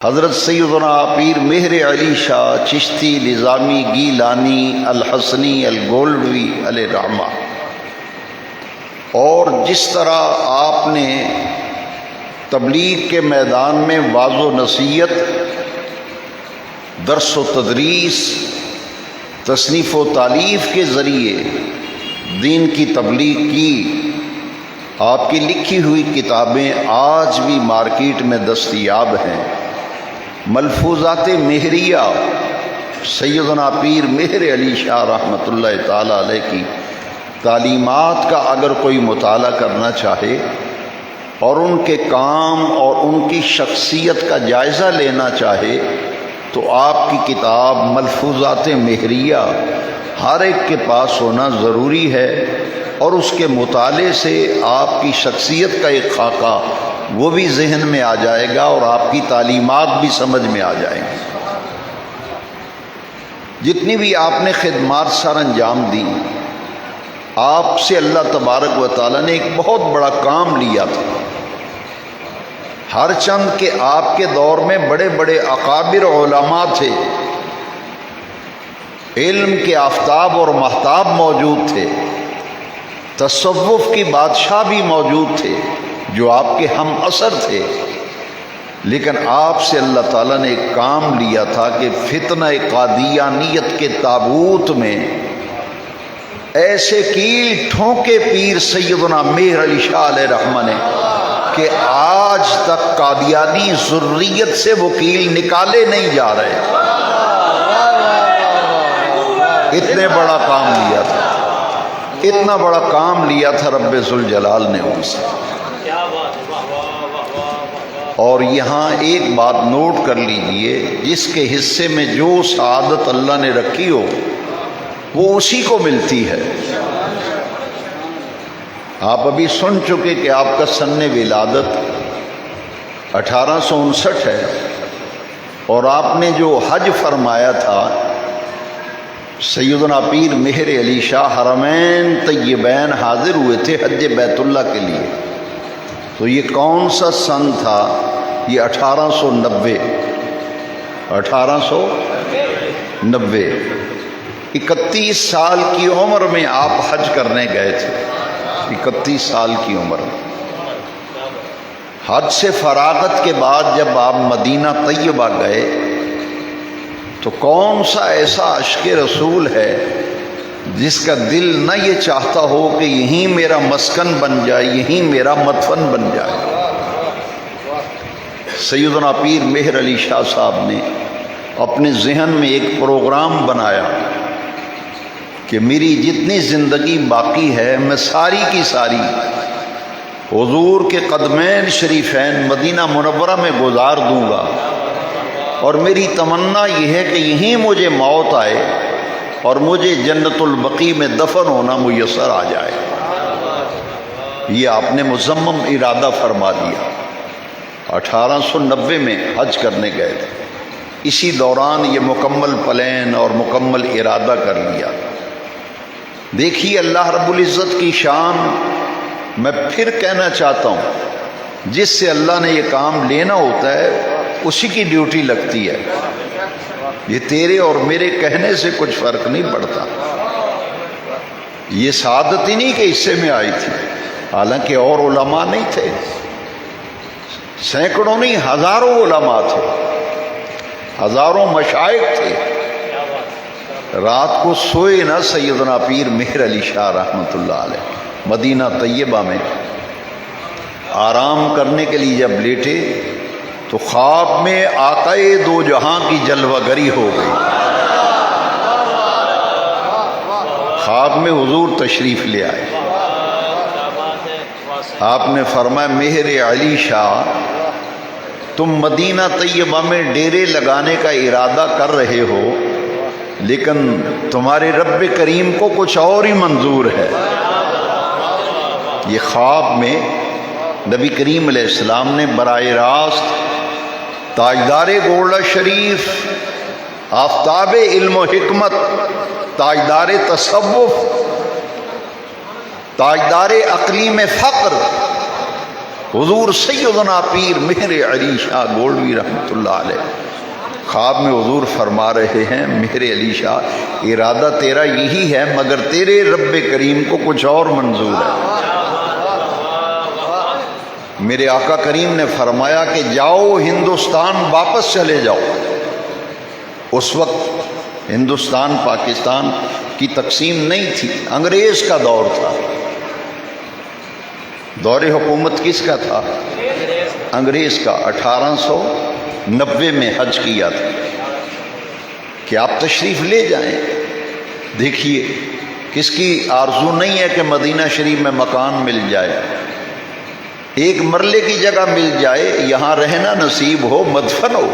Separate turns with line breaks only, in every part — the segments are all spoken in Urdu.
حضرت سیدنا پیر مہر علی شاہ چشتی نظامی گیلانی الحسنی الگولڈوی علیہ رحمہ، اور جس طرح آپ نے تبلیغ کے میدان میں واعظ و نصیحت، درس و تدریس، تصنیف و تالیف کے ذریعے دین کی تبلیغ کی، آپ کی لکھی ہوئی کتابیں آج بھی مارکیٹ میں دستیاب ہیں۔ ملفوظات مہریہ سیدنا پیر مہر علی شاہ رحمۃ اللہ تعالی علیہ کی تعلیمات کا اگر کوئی مطالعہ کرنا چاہے اور ان کے کام اور ان کی شخصیت کا جائزہ لینا چاہے تو آپ کی کتاب ملفوظات مہریہ ہر ایک کے پاس ہونا ضروری ہے، اور اس کے مطالعے سے آپ کی شخصیت کا ایک خاکہ وہ بھی ذہن میں آ جائے گا اور آپ کی تعلیمات بھی سمجھ میں آ جائیں گی۔ جتنی بھی آپ نے خدمات سر انجام دی، آپ سے اللہ تبارک و تعالیٰ نے ایک بہت بڑا کام لیا تھا۔ ہر چند کے آپ کے دور میں بڑے بڑے اکابر علماء تھے، علم کے آفتاب اور مہتاب موجود تھے، تصوف کی بادشاہ بھی موجود تھے جو آپ کے ہم اثر تھے، لیکن آپ سے اللہ تعالیٰ نے ایک کام لیا تھا کہ فتنہ قادیانیت کے تابوت میں ایسے کیل ٹھونکے پیر سیدنا مہر علی شاہ علیہ رحمہ نے کہ آج تک قادیانی ذریت سے وہ کیل نکالے نہیں جا رہے۔ اتنے بڑا کام لیا تھا، اتنا بڑا کام لیا تھا رب ذوالجلال نے ان سے۔ اور یہاں ایک بات نوٹ کر لیجئے، جس کے حصے میں جو سعادت اللہ نے رکھی ہو وہ اسی کو ملتی ہے۔ آپ ابھی سن چکے کہ آپ کا سن ولادت 1859 ہے، اور آپ نے جو حج فرمایا تھا، سیدنا پیر مہر علی شاہ حرمین طیبین حاضر ہوئے تھے حج بیت اللہ کے لیے، تو یہ کون سا سن تھا؟ یہ 1890 31 سال کی عمر میں آپ حج کرنے گئے تھے۔ 31 سال کی عمر میں حج سے فراغت کے بعد جب آپ مدینہ طیبہ گئے تو کون سا ایسا عشق رسول ہے جس کا دل نہ یہ چاہتا ہو کہ یہیں میرا مسکن بن جائے، یہیں میرا مدفن بن جائے۔ سیدنا پیر مہر علی شاہ صاحب نے اپنے ذہن میں ایک پروگرام بنایا کہ میری جتنی زندگی باقی ہے میں ساری کی ساری حضور کے قدمین شریفین مدینہ منورہ میں گزار دوں گا، اور میری تمنا یہ ہے کہ یہیں مجھے موت آئے اور مجھے جنت البقیع میں دفن ہونا میسر آ جائے۔ یہ آپ نے مصمم ارادہ فرما دیا۔ 1890 میں حج کرنے گئے تھے، اسی دوران یہ مکمل پلان اور مکمل ارادہ کر لیا۔ دیکھیے اللہ رب العزت کی شان۔ میں پھر کہنا چاہتا ہوں، جس سے اللہ نے یہ کام لینا ہوتا ہے اسی کی ڈیوٹی لگتی ہے۔ یہ تیرے اور میرے کہنے سے کچھ فرق نہیں پڑتا۔ یہ سعادت ہی نہیں کہ حصے میں آئی تھی، حالانکہ اور علماء نہیں تھے، سینکڑوں نہیں ہزاروں علماء تھے، ہزاروں مشائخ تھے۔ رات کو سوئے نہ سیدنا پیر مہر علی شاہ رحمۃ اللہ علیہ، مدینہ طیبہ میں آرام کرنے کے لیے جب لیٹے تو خواب میں آقائے دو جہاں کی جلوہ گری ہو گئی۔ خواب میں حضور تشریف لے آئے۔ آپ نے فرمایا مہر علی شاہ، تم مدینہ طیبہ میں ڈیرے لگانے کا ارادہ کر رہے ہو، لیکن تمہارے رب کریم کو کچھ اور ہی منظور ہے۔ یہ خواب میں نبی کریم علیہ السلام نے براہ راست تاجدار گولڈا شریف، آفتاب علم و حکمت، تاجدار تصوف، تاجدار اقلیم فقر، حضور سیدنا پیر میرے علی شاہ گولوی رحمۃ اللہ علیہ خواب میں حضور فرما رہے ہیں، میرے علی شاہ ارادہ تیرا یہی ہے مگر تیرے رب کریم کو کچھ اور منظور ہے۔ میرے آقا کریم نے فرمایا کہ جاؤ ہندوستان واپس چلے جاؤ۔ اس وقت ہندوستان پاکستان کی تقسیم نہیں تھی، انگریز کا دور تھا۔ دور حکومت کس کا تھا؟ انگریز کا۔ 1890 میں حج کیا تھا کہ آپ تشریف لے جائیں۔ دیکھیے کس کی آرزو نہیں ہے کہ مدینہ شریف میں مکان مل جائے، ایک مرلے کی جگہ مل جائے، یہاں رہنا نصیب ہو، مدفن ہو۔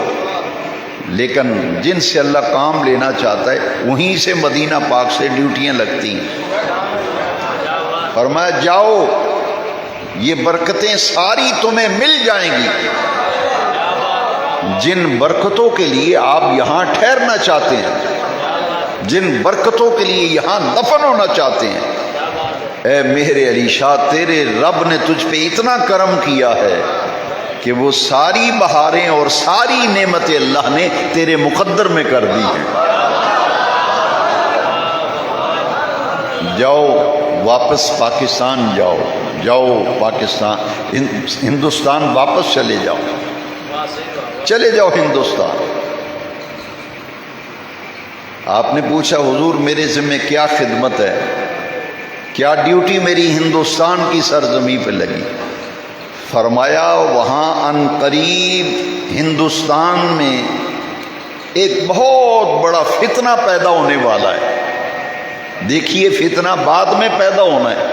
لیکن جن سے اللہ کام لینا چاہتا ہے وہیں سے مدینہ پاک سے ڈیوٹیاں لگتی ہیں۔ فرمایا جاؤ، یہ برکتیں ساری تمہیں مل جائیں گی جن برکتوں کے لیے آپ یہاں ٹھہرنا چاہتے ہیں، جن برکتوں کے لیے یہاں دفن ہونا چاہتے ہیں۔ اے میرے علی شاہ، تیرے رب نے تجھ پہ اتنا کرم کیا ہے کہ وہ ساری بہاریں اور ساری نعمتیں اللہ نے تیرے مقدر میں کر دی ہیں۔ جاؤ واپس پاکستان جاؤ، جاؤ پاکستان ہندوستان واپس چلے جاؤ، چلے جاؤ ہندوستان۔ آپ نے پوچھا حضور میرے ذمہ کیا خدمت ہے، کیا ڈیوٹی میری ہندوستان کی سرزمین پہ لگی؟ فرمایا وہاں ان قریب ہندوستان میں ایک بہت بڑا فتنہ پیدا ہونے والا ہے۔ دیکھیے فتنہ بعد میں پیدا ہونا ہے،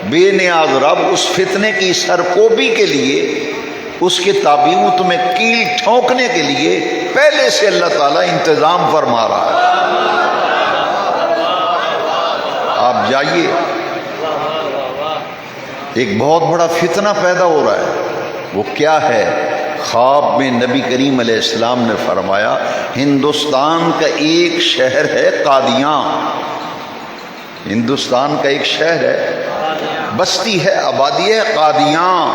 بے نیاز رب اس فتنے کی سرکوبی کے لیے، اس کے تابعوں تمہیں کیل ٹھونکنے کے لیے پہلے سے اللہ تعالیٰ انتظام فرما رہا ہے۔ آپ جائیے، ایک بہت بڑا فتنہ پیدا ہو رہا ہے۔ وہ کیا ہے؟ خواب میں نبی کریم علیہ السلام نے فرمایا ہندوستان کا ایک شہر ہے قادیان، ہندوستان کا ایک شہر ہے، بستی ہے، آبادی ہے قادیان،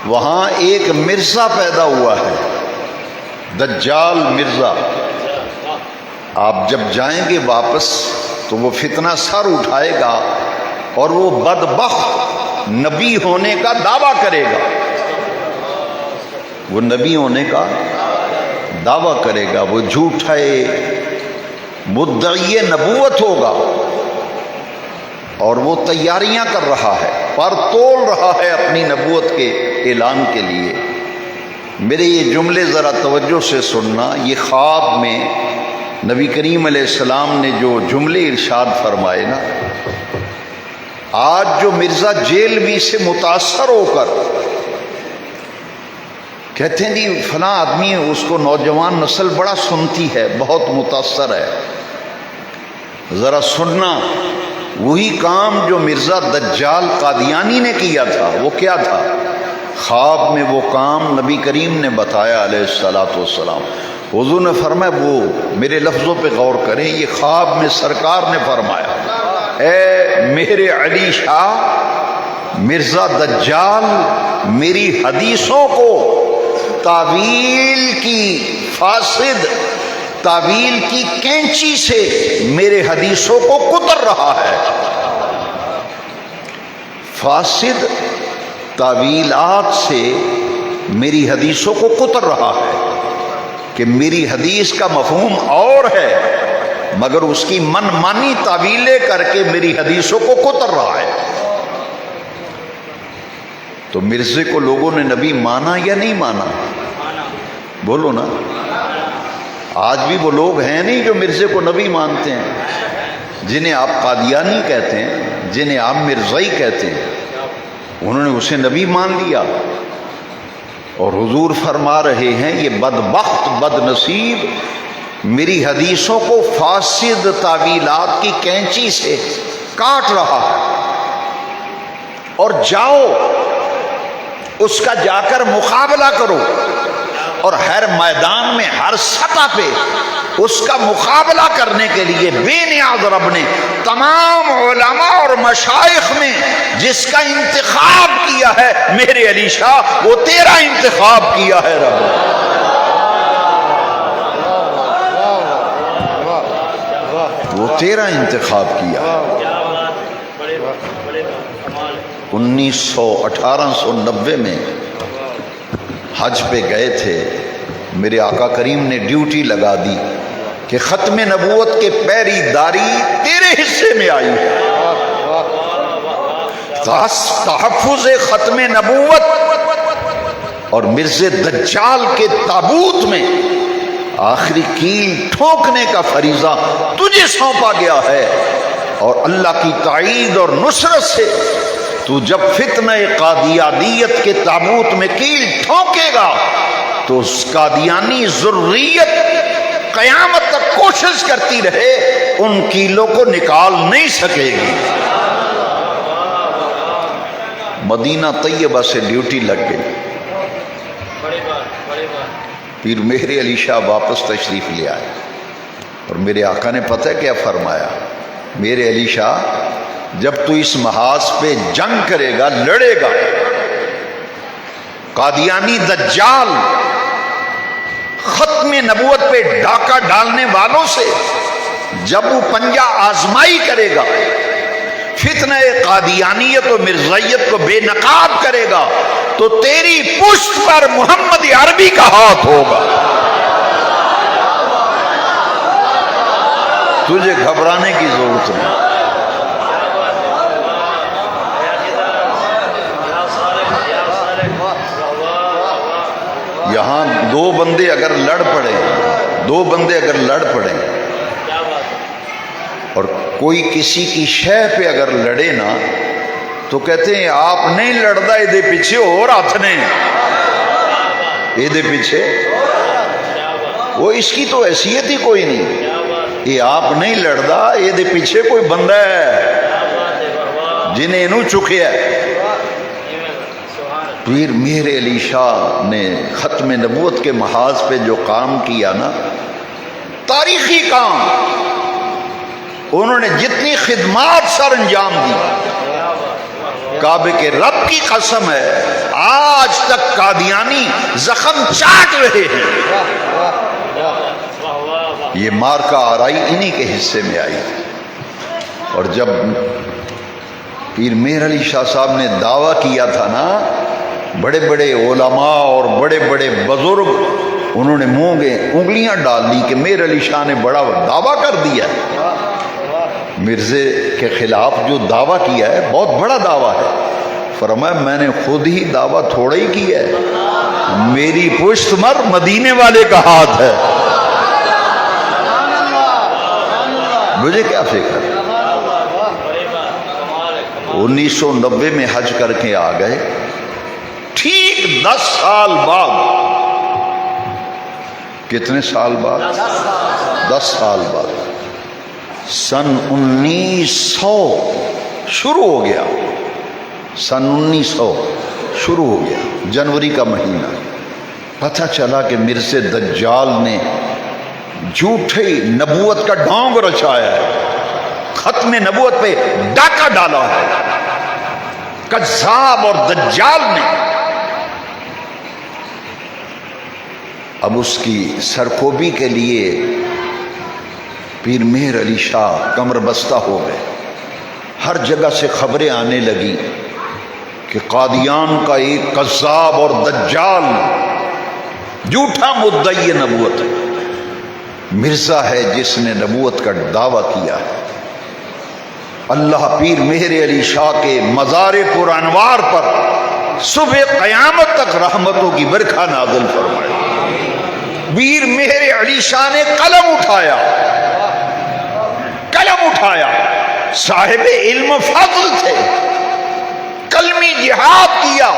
وہاں ایک مرزا پیدا ہوا ہے، دجال مرزا۔ آپ جب جائیں گے واپس تو وہ فتنہ سر اٹھائے گا اور وہ بدبخت نبی ہونے کا دعویٰ کرے گا، وہ نبی ہونے کا دعویٰ کرے گا، وہ جھوٹا مدعی نبوت ہوگا اور وہ تیاریاں کر رہا ہے، پر تول رہا ہے اپنی نبوت کے اعلان کے لیے۔ میرے یہ جملے ذرا توجہ سے سننا، یہ خواب میں نبی کریم علیہ السلام نے جو جملے ارشاد فرمائے نا، آج جو مرزا جیل بھی سے متاثر ہو کر کہتے ہیں جی فلاں آدمی، اس کو نوجوان نسل بڑا سنتی ہے، بہت متاثر ہے، ذرا سننا، وہی کام جو مرزا دجال قادیانی نے کیا تھا، وہ کیا تھا؟ خواب میں وہ کام نبی کریم نے بتایا علیہ الصلوۃ والسلام۔ حضور نے فرمایا، وہ میرے لفظوں پہ غور کریں، یہ خواب میں سرکار نے فرمایا، اے میرے علی شاہ، مرزا دجال میری حدیثوں کو تعویل کی فاسد تعویل کی کینچی سے میرے حدیثوں کو کتر رہا ہے، فاسد تعویلات سے میری حدیثوں کو کتر رہا ہے، کہ میری حدیث کا مفہوم اور ہے مگر اس کی من مانی تعویلیں کر کے میری حدیثوں کو کتر رہا ہے۔ تو مرزے کو لوگوں نے نبی مانا یا نہیں مانا؟ بولو نا۔ آج بھی وہ لوگ ہیں نہیں جو مرزے کو نبی مانتے ہیں، جنہیں آپ قادیانی کہتے ہیں، جنہیں آپ مرزائی کہتے ہیں، انہوں نے اسے نبی مان لیا۔ اور حضور فرما رہے ہیں یہ بدبخت بد نصیب میری حدیثوں کو فاسد تعویلات کی کینچی سے کاٹ رہا ہے، اور جاؤ اس کا جا کر مقابلہ کرو اور ہر میدان میں ہر سطح پہ اس کا مقابلہ کرنے کے لیے بے نیاز رب نے تمام علماء اور مشائخ میں جس کا انتخاب کیا ہے میرے علی شاہ، وہ تیرا انتخاب کیا ہے رب نے۔ وہ تیرا انتخاب کیا ہے۔ 1890 میں حج پہ گئے تھے، میرے آقا کریم نے ڈیوٹی لگا دی کہ ختم نبوت کے پیری داری تیرے حصے میں آئی ہے، تحفظ ختم نبوت اور مرزا دجال کے تابوت میں آخری کیل ٹھونکنے کا فریضہ تجھے سونپا گیا ہے، اور اللہ کی تائید اور نصرت سے تو جب فتنہ قادیانیت کے تابوت میں کیل ٹھونکے گا تو اس قادیانی ذریت قیامت تک کوشش کرتی رہے، ان کیلوں کو نکال نہیں سکے گی۔ مدینہ طیبہ سے ڈیوٹی لگ گئی، پھر میرے علی شاہ واپس تشریف لے آئے، اور میرے آقا نے پتہ کیا فرمایا؟ میرے علی شاہ، جب تو اس محاذ پہ جنگ کرے گا، لڑے گا، قادیانی دجال ختم نبوت پہ ڈاکہ ڈالنے والوں سے جب وہ پنجہ آزمائی کرے گا، فتنہ قادیانیت و مرزائیت کو بے نقاب کرے گا، تو تیری پشت پر محمد عربی کا ہاتھ ہوگا۔ تجھے گھبرانے کی ضرورت نہیں۔ یہاں دو بندے اگر لڑ پڑیں اور کوئی کسی کی شے پہ اگر لڑے نا تو کہتے ہیں آپ نہیں لڑدا یہ پیچھے اور ہاتھ نے، یہ پیچھے وہ اس کی تو حیثیت ہی کوئی نہیں، یہ آپ نہیں لڑدا یہ پیچھے کوئی بندہ ہے جنہیں انہوں چکیا ہے۔ پیر میر علی شاہ نے ختم نبوت کے محاذ پہ جو کام کیا نا، تاریخی کام، انہوں نے جتنی خدمات سر انجام دی، کعبے کے رب کی قسم ہے آج تک قادیانی زخم چاٹ رہے ہیں۔ یہ مار کا آرائی انہی کے حصے میں آئی، اور جب پیر میر علی شاہ صاحب نے دعویٰ کیا تھا نا، بڑے بڑے علماء اور بڑے بڑے بزرگ انہوں نے منہ میں انگلیاں ڈال لی کہ میر علی شاہ نے بڑا دعویٰ کر دیا ہے، مرزے کے خلاف جو دعویٰ کیا ہے بہت بڑا دعویٰ ہے۔ فرمایا میں نے خود ہی دعویٰ تھوڑا ہی کیا ہے، میری پشت مر مدینے والے کا ہاتھ ہے، مجھے کیا فکر۔ 1990 میں حج کر کے آ گئے، ٹھیک 10 سال بعد، کتنے سال بعد؟ 10 سال بعد، سن 1900 شروع ہو گیا، سن 1900 شروع ہو گیا، جنوری کا مہینہ، پتہ چلا کہ مرزا دجال نے جھوٹے نبوت کا ڈھونگ رچایا ہے، ختم نبوت پہ ڈاکہ ڈالا ہے کذاب اور دجال نے۔ اب اس کی سرکوبی کے لیے پیر مہر علی شاہ کمر بستہ ہو گئے، ہر جگہ سے خبریں آنے لگی کہ قادیان کا ایک کذاب اور دجال جھوٹا مدعی نبوت ہے، مرزا ہے جس نے نبوت کا دعویٰ کیا ہے۔ اللہ پیر مہر علی شاہ کے مزار پر انوار پر صبح قیامت تک رحمتوں کی برکھا نازل فرمائے۔ پیر مہر علی شاہ نے قلم اٹھایا، صاحب علم فضل تھے، کلمی جہاد کیا،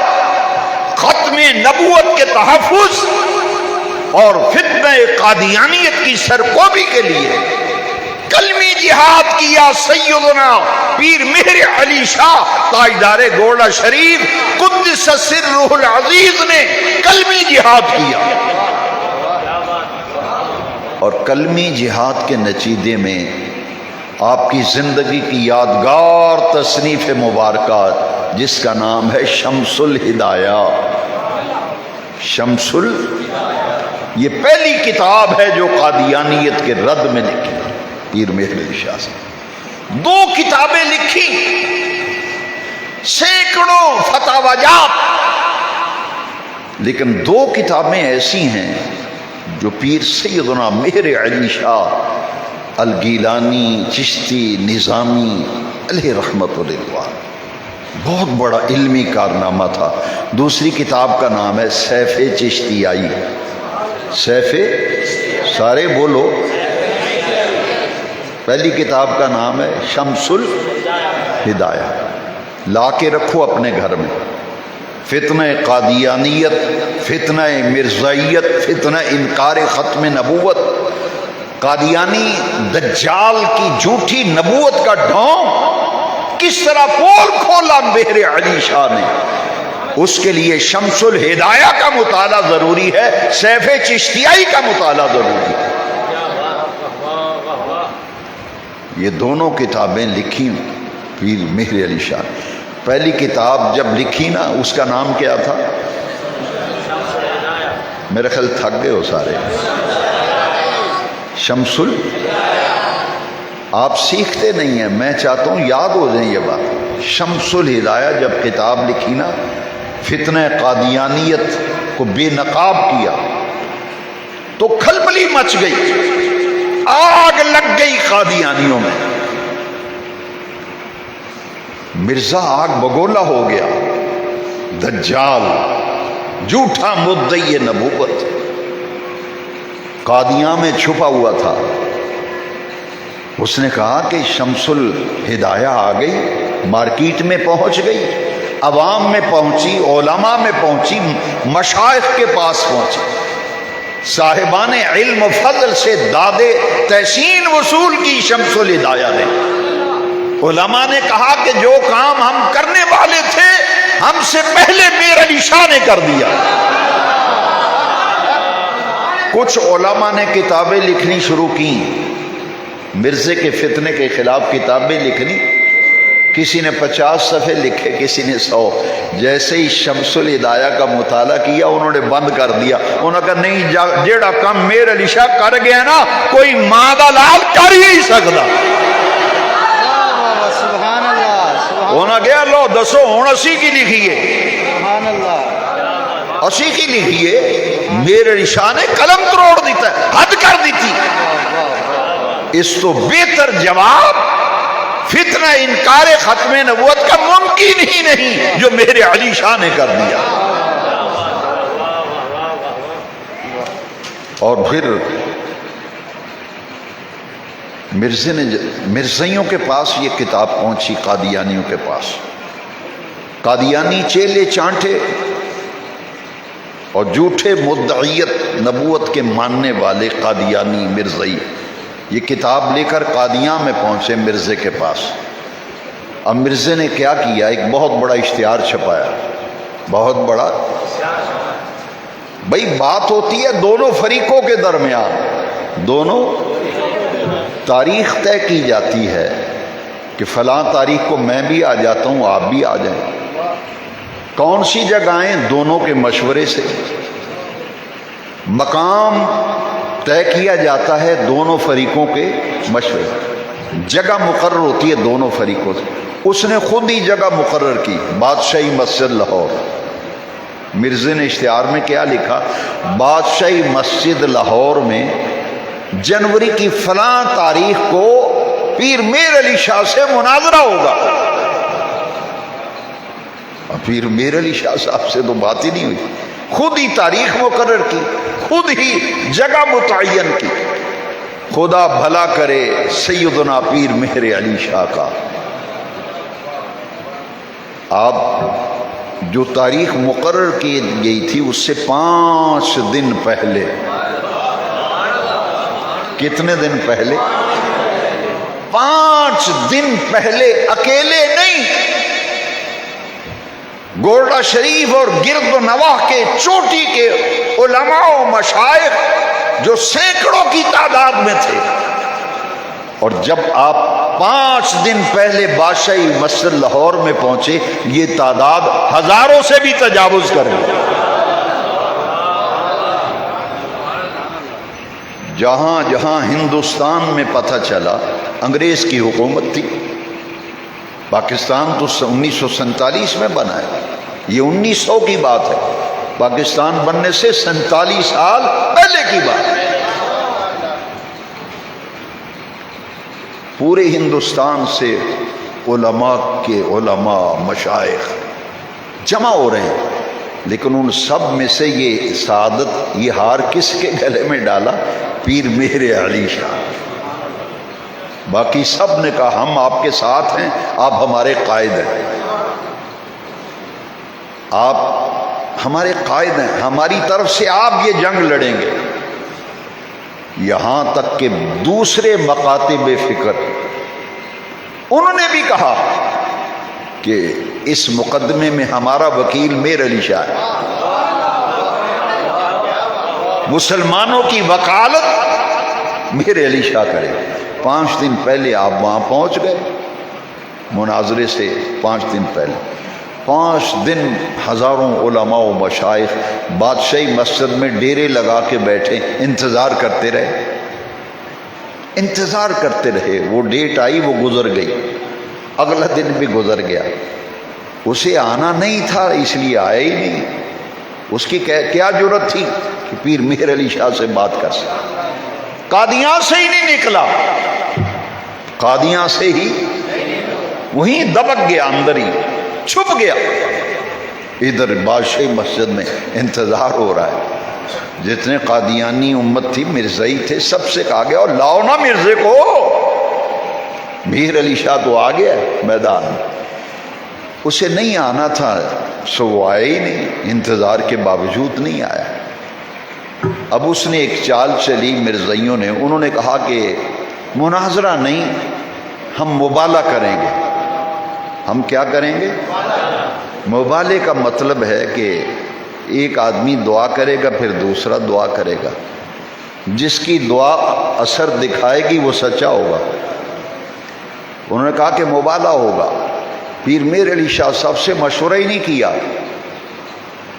ختم نبوت کے تحفظ اور فتنہ قادیانیت کی سرکوبی کے لیے کلمی جہاد کیا۔ سیدنا پیر مہر علی شاہ تاجدار گوڑا شریف قدس سرہ العزیز نے کلمی جہاد کیا۔ اور کلمی جہاد کے نتیجے میں آپ کی زندگی کی یادگار تصنیف مبارکہ جس کا نام ہے شمس الہدایہ. شمس یہ پہلی کتاب ہے جو قادیانیت کے رد میں لکھی پیر مہر علی شاہ سے. 2 کتابیں لکھی، سینکڑوں فتاوی جات، لیکن 2 کتابیں ایسی ہیں جو پیر سیدنا مہر علی شاہ الگیلانی چشتی نظامی علیہ رحمت رضوان، بہت بڑا علمی کارنامہ تھا. دوسری کتاب کا نام ہے سیف چشتیائی. سیف سارے بولو. پہلی کتاب کا نام ہے شمس الہدایہ. لا کے رکھو اپنے گھر میں. فتنہ قادیانیت، فتنہ مرزائیت، فتنہ انکار ختم نبوت، قادیانی دجال کی جھوٹی نبوت کا ڈھونگ کس طرح پول کھولا مہر علی شاہ نے. اس کے لیے شمس الہدایہ کا مطالعہ ضروری ہے، سیف چشتیائی کا مطالعہ ضروری ہے. یہ دونوں کتابیں لکھی پیر مہر علی شاہ. پہلی کتاب جب لکھی نا اس کا نام کیا تھا؟ میرے خیال تھک گئے ہو سارے. شمس آپ سیکھتے نہیں ہیں، میں چاہتا ہوں یاد ہو جائیں یہ بات. شمس الہدایہ جب کتاب لکھی نا، فتنہ قادیانیت کو بے نقاب کیا تو کھلبلی مچ گئی، آگ لگ گئی قادیانیوں میں. مرزا آگ بگولا ہو گیا. دجال جھوٹا مدعی نبوت قادیاں میں چھپا ہوا تھا. اس نے کہا کہ شمس الہدایہ آ گئی، مارکیٹ میں پہنچ گئی، عوام میں پہنچی، علماء میں پہنچی، مشائخ کے پاس پہنچی. صاحبان علم و فضل سے داد تحسین وصول کی شمس الہدایہ نے. علماء نے کہا کہ جو کام ہم کرنے والے تھے ہم سے پہلے مہر علی شاہ نے کر دیا. کچھ علماء نے کتابیں لکھنی شروع کی، مرزے کے فتنے کے خلاف کتابیں لکھنی. کسی نے 50 صفحے لکھے، کسی نے 100. جیسے ہی شمس الہدایہ کا مطالعہ کیا انہوں نے بند کر دیا. انہوں نے کہا نہیں، جیڑا کام مہر علی شاہ کر گیا نا کوئی ماں دا لال کر ہی نہیں سکتا. انہوں نے کہا لو دسو ہوں اسی کی لکھیے، اسی کی لکھیے. مہر علی شاہ نے قلم توڑ دیتا ہے، حد کر دیتی. اس تو بہتر جواب فتنہ انکار ختم نبوت کا ممکن ہی نہیں جو مہر علی شاہ نے کر دیا. اور پھر مرزائیوں کے پاس یہ کتاب پہنچی، قادیانیوں کے پاس. قادیانی چیلے چانٹے اور جھوٹے مدعیت نبوت کے ماننے والے قادیانی مرزائی یہ کتاب لے کر قادیاں میں پہنچے مرزے کے پاس. اب مرزے نے کیا کیا؟ ایک بہت بڑا اشتہار چھپایا، بہت بڑا. بھئی بات ہوتی ہے دونوں فریقوں کے درمیان، دونوں تاریخ طے کی جاتی ہے کہ فلاں تاریخ کو میں بھی آ جاتا ہوں، آپ بھی آ جائیں. کون سی جگہیں؟ دونوں کے مشورے سے. مقام طے کیا جاتا ہے دونوں فریقوں کے مشورے. جگہ مقرر ہوتی ہے دونوں فریقوں سے. اس نے خود ہی جگہ مقرر کی، بادشاہی مسجد لاہور. مرزے نے اشتہار میں کیا لکھا؟ بادشاہی مسجد لاہور میں جنوری کی فلاں تاریخ کو پیر مہر علی شاہ سے مناظرہ ہوگا. پیر مہر علی شاہ صاحب سے تو بات ہی نہیں ہوئی، خود ہی تاریخ مقرر کی، خود ہی جگہ متعین کی. خدا بھلا کرے سیدنا پیر مہر علی شاہ کا. آپ جو تاریخ مقرر کی گئی تھی اس سے 5 دن پہلے، کتنے دن پہلے؟ 5 دن پہلے اکیلے نہیں، گورڈا شریف اور گرد و نواح کے چوٹی کے علماء و مشائخ جو سینکڑوں کی تعداد میں تھے، اور جب آپ 5 دن پہلے بادشاہی مسجد لاہور میں پہنچے، یہ تعداد ہزاروں سے بھی تجاوز کر گئی۔ جہاں جہاں ہندوستان میں پتہ چلا انگریز کی حکومت تھی، پاکستان تو 1947 میں بنا ہے، یہ 1900 کی بات ہے، پاکستان بننے سے 47 سال پہلے کی بات ہے۔ پورے ہندوستان سے علماء مشائخ جمع ہو رہے ہیں، لیکن ان سب میں سے یہ سعادت، یہ ہار کس کے گلے میں ڈالا؟ پیر مہر علی شاہ۔ باقی سب نے کہا ہم آپ کے ساتھ ہیں، آپ ہمارے قائد ہیں، آپ ہمارے قائد ہیں، ہماری طرف سے آپ یہ جنگ لڑیں گے۔ یہاں تک کہ دوسرے مکاتب فکر انہوں نے بھی کہا کہ اس مقدمے میں ہمارا وکیل مہر علی شاہ ہے، مسلمانوں کی وکالت مہر علی شاہ کرے۔ 5 دن پہلے آپ وہاں پہنچ گئے، مناظرے سے 5 دن پہلے، 5 دن ہزاروں علماء و مشائخ بادشاہی مسجد میں ڈیرے لگا کے بیٹھے، انتظار کرتے رہے، انتظار کرتے رہے۔ وہ ڈیٹ آئی، وہ گزر گئی، اگلا دن بھی گزر گیا۔ اسے آنا نہیں تھا اس لیے آیا ہی نہیں۔ اس کی کیا جرت تھی کہ پیر مہر علی شاہ سے بات کر سکے؟ قادیان سے ہی نہیں نکلا، قادیان سے ہی وہیں دبک گیا، اندر ہی چھپ گیا۔ ادھر بادشاہی مسجد میں انتظار ہو رہا ہے۔ جتنے قادیانی امت تھی، مرزائی تھے، سب سے کہا گیا اور لاؤ نا مرزے کو۔ مہر علی شاہ تو آ گیا میدان میں، اسے نہیں آنا تھا، سو وہ آیا ہی نہیں، انتظار کے باوجود نہیں آیا۔ اب اس نے ایک چال چلی مرزائیوں نے، انہوں نے کہا کہ مناظرہ نہیں، ہم مبالہ کریں گے۔ ہم کیا کریں گے؟ مبالے کا مطلب ہے کہ ایک آدمی دعا کرے گا، پھر دوسرا دعا کرے گا، جس کی دعا اثر دکھائے گی وہ سچا ہوگا۔ انہوں نے کہا کہ مبالہ ہوگا۔ پیر مہر علی شاہ صاحب سے مشورہ ہی نہیں کیا،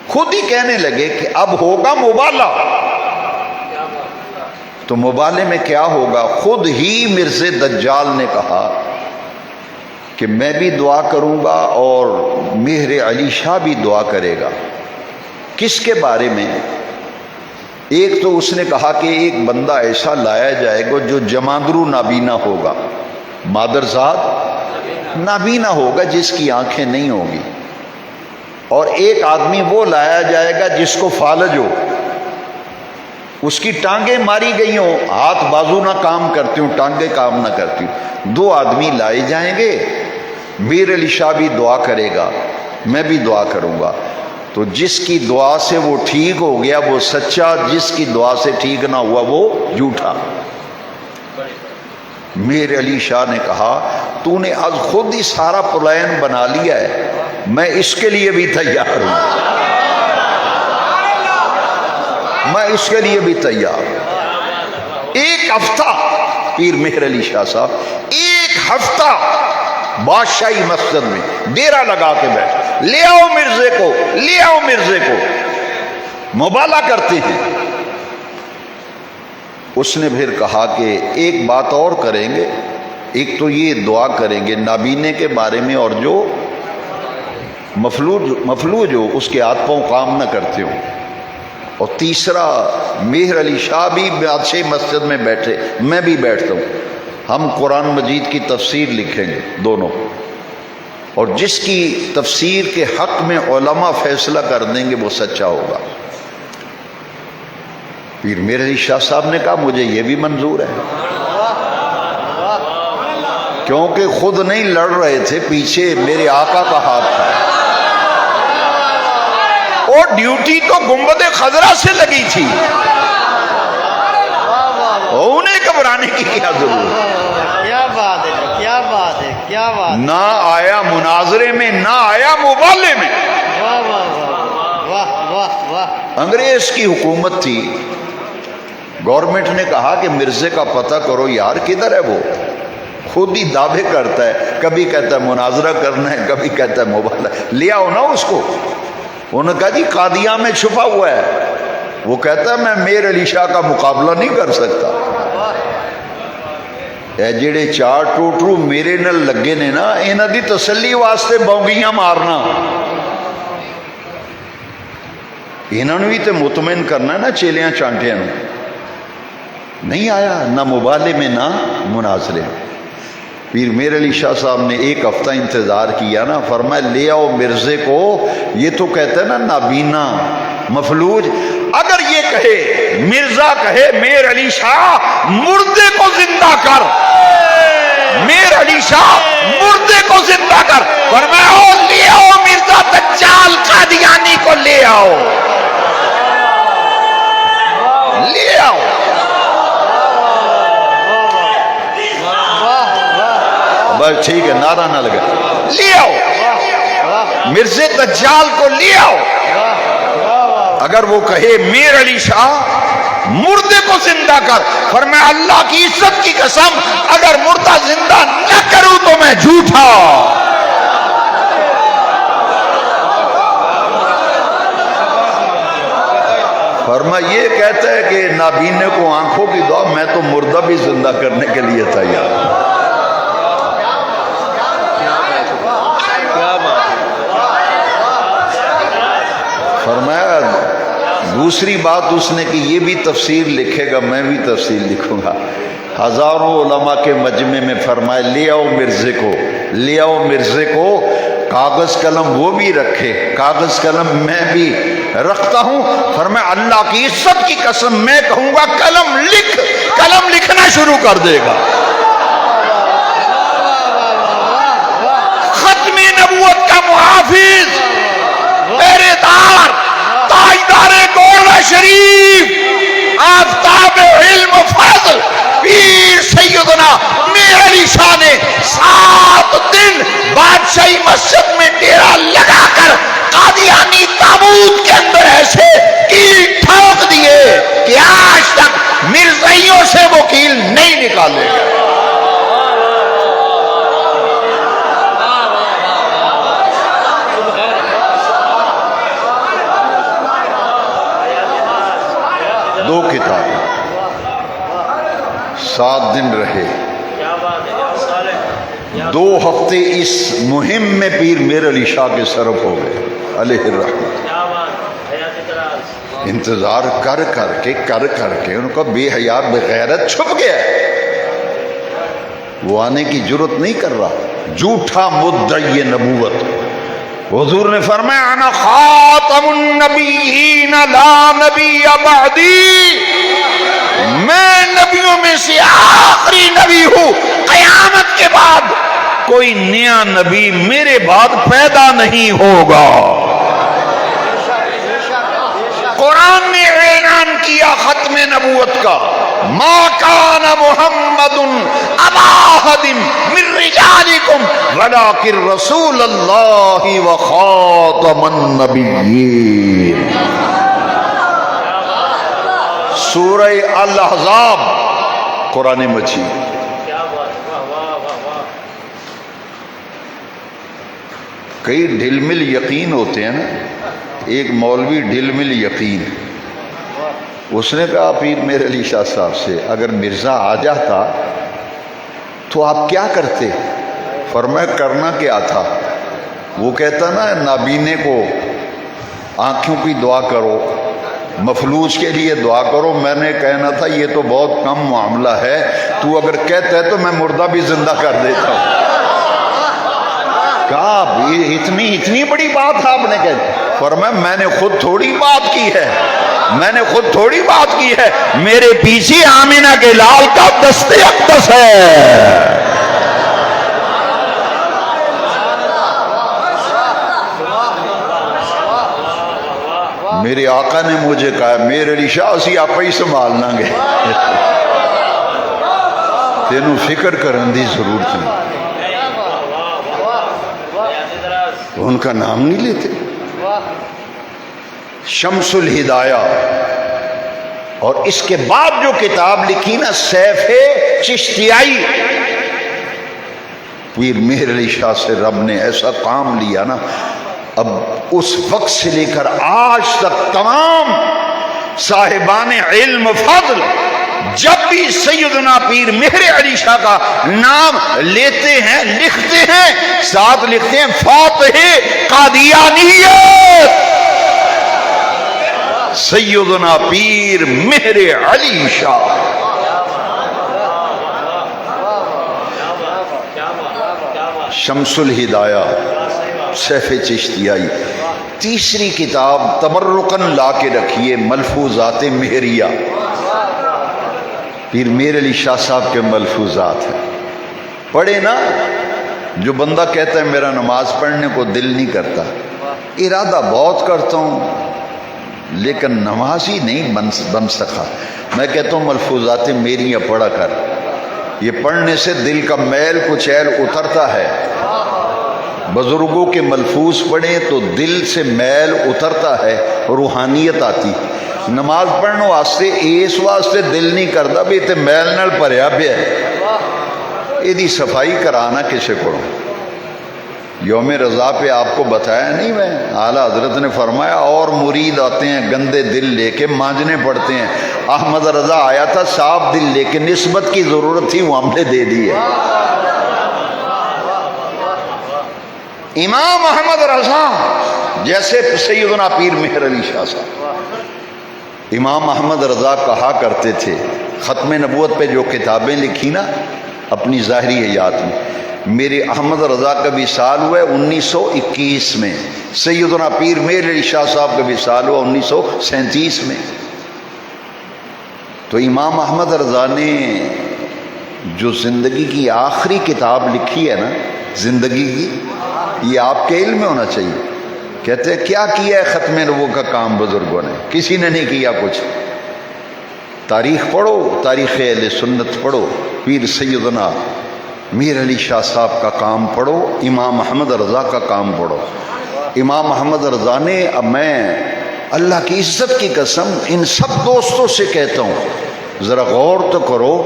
خود ہی کہنے لگے کہ اب ہوگا مبالہ۔ تو مبالے میں کیا ہوگا؟ خود ہی مرزا دجال نے کہا کہ میں بھی دعا کروں گا اور مہر علی شاہ بھی دعا کرے گا۔ کس کے بارے میں؟ ایک تو اس نے کہا کہ ایک بندہ ایسا لایا جائے گا جو جماندرو نابینا ہوگا، مادرزاد نابینا ہوگا، جس کی آنکھیں نہیں ہوگی، اور ایک آدمی وہ لایا جائے گا جس کو فالج ہو، اس کی ٹانگیں ماری گئی ہوں، ہاتھ بازو نہ کام کرتی ہوں، ٹانگیں کام نہ کرتی ہوں۔ 2 آدمی لائے جائیں گے، مہر علی شاہ بھی دعا کرے گا، میں بھی دعا کروں گا۔ تو جس کی دعا سے وہ ٹھیک ہو گیا وہ سچا، جس کی دعا سے ٹھیک نہ ہوا وہ جھوٹا۔ مہر علی شاہ نے کہا تو نے آج خود ہی سارا پلان بنا لیا ہے، میں اس کے لیے بھی تیار ہوں، میں اس کے لیے بھی تیار ہوں۔ 1 ہفتہ پیر مہر علی شاہ صاحب 1 ہفتہ بادشاہی مسجد میں ڈیرا لگا کے بیٹھے، لے آؤ مرزے کو، لے آؤ مرزے کو، مبالہ کرتے ہیں۔ اس نے پھر کہا کہ ایک بات اور کریں گے، ایک تو یہ دعا کریں گے نابینے کے بارے میں، اور جو مفلوج ہو اس کے ہاتھ پاؤں کام نہ کرتے ہوں، اور تیسرا مہر علی شاہ بھی بادشاہی مسجد میں بیٹھے، میں بھی بیٹھتا ہوں، ہم قرآن مجید کی تفسیر لکھیں گے دونوں، اور جس کی تفسیر کے حق میں علماء فیصلہ کر دیں گے وہ سچا ہوگا۔ پیر مہر علی شاہ صاحب نے کہا مجھے یہ بھی منظور ہے، کیونکہ خود نہیں لڑ رہے تھے، پیچھے میرے آقا کا ہاتھ تھا، اور ڈیوٹی تو گنبد خضرا سے لگی تھی، انہیں گھبرانے کی کیا ضرورت؟
کیا بات ہے، کیا بات ہے، کیا بات ہے۔
نہ آیا مناظرے میں، نہ آیا مبالے میں۔
واہ واہ واہ واہ واہ واہ۔
انگریز کی حکومت تھی، گورنمنٹ نے کہا کہ مرزے کا پتہ کرو یار کدھر ہے وہ، خود ہی دعوے کرتا ہے، کبھی کہتا ہے مناظرہ کرنا ہے، کبھی کہتا ہے مباحثہ، لے آؤ نا اس کو۔ انہوں نے کہا جی قادیاں میں چھپا ہوا ہے، وہ کہتا ہے میں میر علی شاہ کا مقابلہ نہیں کر سکتا۔ اے جڑے چار ٹوٹرو میرے نال لگے نے نا، انہاں دی تسلی واسطے بونگیاں مارنا، انہوں نے بھی تے مطمئن کرنا ہے نا چیلیاں چانٹیاں نو۔ نہیں آیا نہ مبالے میں نہ مناظرے میں۔ پیر میر علی شاہ صاحب نے ایک ہفتہ انتظار کیا نا، فرمایا لے آؤ مرزے کو۔ یہ تو کہتا ہے نا نابینا مفلوج، اگر یہ کہے مرزا کہے میر علی شاہ مردے کو زندہ کر، میر علی شاہ مردے کو زندہ کر، فرمایا او لے آؤ مرزا دجال قادیانی کو لے آؤ، لے آؤ۔ بس ٹھیک ہے، نعرہ نہ لگا، لے آؤ مرزے دجال کو لے آؤ۔ اگر وہ کہے میر علی شاہ مردے کو زندہ کر، فرمایا اللہ کی عزت کی قسم اگر مردہ زندہ نہ کروں تو میں جھوٹا۔ فرمایا یہ کہتا ہے کہ نابینے کو آنکھوں کی دعا، میں تو مردہ بھی زندہ کرنے کے لیے تیار ہوں۔ فرمایا دوسری بات اس نے کہ یہ بھی تفسیر لکھے گا، میں بھی تفسیر لکھوں گا۔ ہزاروں علماء کے مجمع میں فرمایا لے آؤ مرزے کو، لے آؤ مرزے کو، کاغذ قلم وہ بھی رکھے، کاغذ قلم میں بھی رکھتا ہوں۔ فرمایا اللہ کی عزت کی قسم میں کہوں گا قلم لکھ، قلم لکھنا شروع کر دے گا۔ ختم نبوت کا محافظ، پہرے دار، تاجدار گولڑا شریف، آفتاب علم و فضل پیر سیدنا میر علی شاہ نے 7 دن بادشاہی مسجد میں ڈیرا لگا کر قادیانی تابوت کے اندر ایسے کیل ٹھوک دیے کہ آج تک مرزائیوں سے وہ کیل نہیں نکالے گئے۔ دو کتاب 7 دن رہے، 2 ہفتے اس مہم میں پیر میر علی شاہ کے صرف ہو گئے علیہ الرحمہ۔ انتظار کر کر کے ان کا بے حیا بغیرت چھپ گیا، وہ آنے کی جرت نہیں کر رہا، جھوٹا مدعی نبوت۔ حضور نے فرمایا انا خاتم النبیین لا نبی بعدی، میں نبیوں میں سے آخری نبی ہوں، قیامت کے بعد کوئی نیا نبی میرے بعد پیدا نہیں ہوگا۔ قرآن نے اعلان کیا ختم نبوت کا، ما کان محمد ابا احد من رجالکم ولکن رسول اللہ وخاتم النبیین۔ سورہ الاحزاب قرآن مجید۔ کئی ڈھل مل یقین ہوتے ہیں نا، ایک مولوی ڈھل مل یقین، اس نے کہا پیر میر علی شاہ صاحب سے اگر مرزا آ جاتا تو آپ کیا کرتے؟ فرمایا کرنا کیا تھا، وہ کہتا نا نابینے کو آنکھوں کی دعا کرو، مفلوج کے لیے دعا کرو، میں نے کہنا تھا یہ تو بہت کم معاملہ ہے، تو اگر کہتا ہے تو میں مردہ بھی زندہ کر دیتا ہوں۔ کہا اتنی بڑی بات آپ نے کہی؟ فرمایا میں نے خود تھوڑی بات کی ہے، میں نے خود تھوڑی بات کی ہے، میرے پیچھے آمینہ کے لال کا دست اقدس ہے۔ میرے آقا نے مجھے کہا میرے علی شاہ اسی آپ ہی سنبھالنا گے، تینوں فکر کرن دی ضرورت نہیں۔ ان کا نام نہیں لیتے۔ شمس الہدایہ اور اس کے بعد جو کتاب لکھی نا سیف چشتیائی، پیر مہر علی شاہ سے رب نے ایسا کام لیا نا، اب اس وقت سے لے کر آج تک تمام صاحبان علم فضل جب بھی سیدنا پیر مہر علی شاہ کا نام لیتے ہیں لکھتے ہیں، ساتھ لکھتے ہیں فاتح قادیانیت سیدنا پیر مہر علی شاہ۔ شمس الہدایہ سیف چشتیائی۔ تیسری کتاب تبرکن لا کے رکھیے ملفوظات مہریہ، پیر مہر علی شاہ صاحب کے ملفوظات ہیں، پڑھے نا۔ جو بندہ کہتا ہے میرا نماز پڑھنے کو دل نہیں کرتا، ارادہ بہت کرتا ہوں لیکن نماز ہی نہیں بن سکا، میں کہتا ہوں ملفوظات مہریہ پڑھا کر، یہ پڑھنے سے دل کا میل کچیل اترتا ہے۔ بزرگوں کے ملفوظ پڑھیں تو دل سے میل اترتا ہے، روحانیت آتی۔ نماز پڑھنے واسطے اس واسطے دل نہیں کرتا بھی تے میل نال بھریا پیا ہے، یہ صفائی کرانا کسے پڑھو۔ یوم رضا پہ آپ کو بتایا نہیں میں، اعلیٰ حضرت نے فرمایا اور مرید آتے ہیں گندے دل لے کے مانجنے پڑتے ہیں، احمد رضا آیا تھا صاف دل لے کے، نسبت کی ضرورت تھی وہ ہم نے دے دی ہے۔ امام احمد رضا جیسے سیدنا پیر مہر علی شاہ صاحب، امام احمد رضا کہا کرتے تھے، ختم نبوت پہ جو کتابیں لکھی نا اپنی ظاہری حیات میں، میرے احمد رضا کا وصال ہوا 1921 میں، سیدنا پیر مہر علی شاہ صاحب کا وصال ہوا 1937 میں۔ تو امام احمد رضا نے جو زندگی کی آخری کتاب لکھی ہے نا زندگی کی، یہ آپ کے علم میں ہونا چاہیے۔ کہتے ہیں کیا کیا ہے ختم نبوت کا کام بزرگوں نے؟ کسی نے نہیں کیا کچھ۔ تاریخ پڑھو، تاریخ اہل سنت پڑھو، پیر سیدنا میر علی شاہ صاحب کا کام پڑھو، امام احمد رضا کا کام پڑھو۔ امام احمد رضا نے، اب میں اللہ کی عزت کی قسم ان سب دوستوں سے کہتا ہوں ذرا غور تو کرو،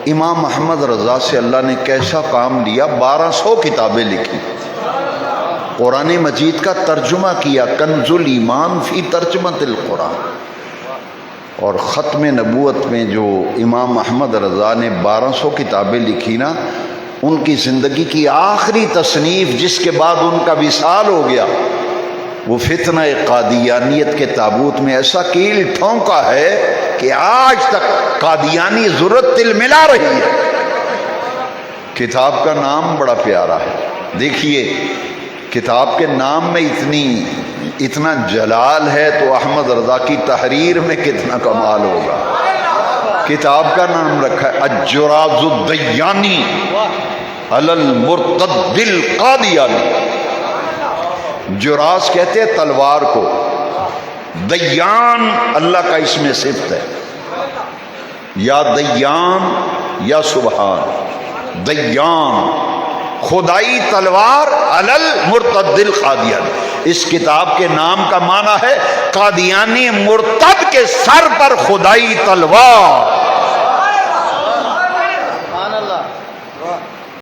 امام احمد رضا سے اللہ نے کیسا کام لیا، 1200 کتابیں لکھی، قرآن مجید کا ترجمہ کیا، کنز الایمان فی ترجمۃ القرآن، اور ختم نبوت میں جو امام احمد رضا نے 1200 کتابیں لکھی نا، ان کی زندگی کی آخری تصنیف جس کے بعد ان کا وصال ہو گیا، وہ فتنہ قادیانیت کے تابوت میں ایسا کیل ٹھونکا ہے کہ آج تک قادیانی ضرورت تل ملا رہی ہے۔ کتاب کا نام بڑا پیارا ہے، دیکھیے کتاب کے نام میں اتنا جلال ہے تو احمد رضا کی تحریر میں کتنا کمال ہوگا۔ کتاب کا نام رکھا ہے الجراز الدیانی علی المرتد القادیانی۔ جراز کہتے ہیں تلوار کو، دیان اللہ کا اس میں صفت ہے، یا دیان یا سبحان، دیان خدائی تلوار علی المرتد القادیانی۔ اس کتاب کے نام کا معنی ہے قادیانی مرتد کے سر پر خدائی تلوار۔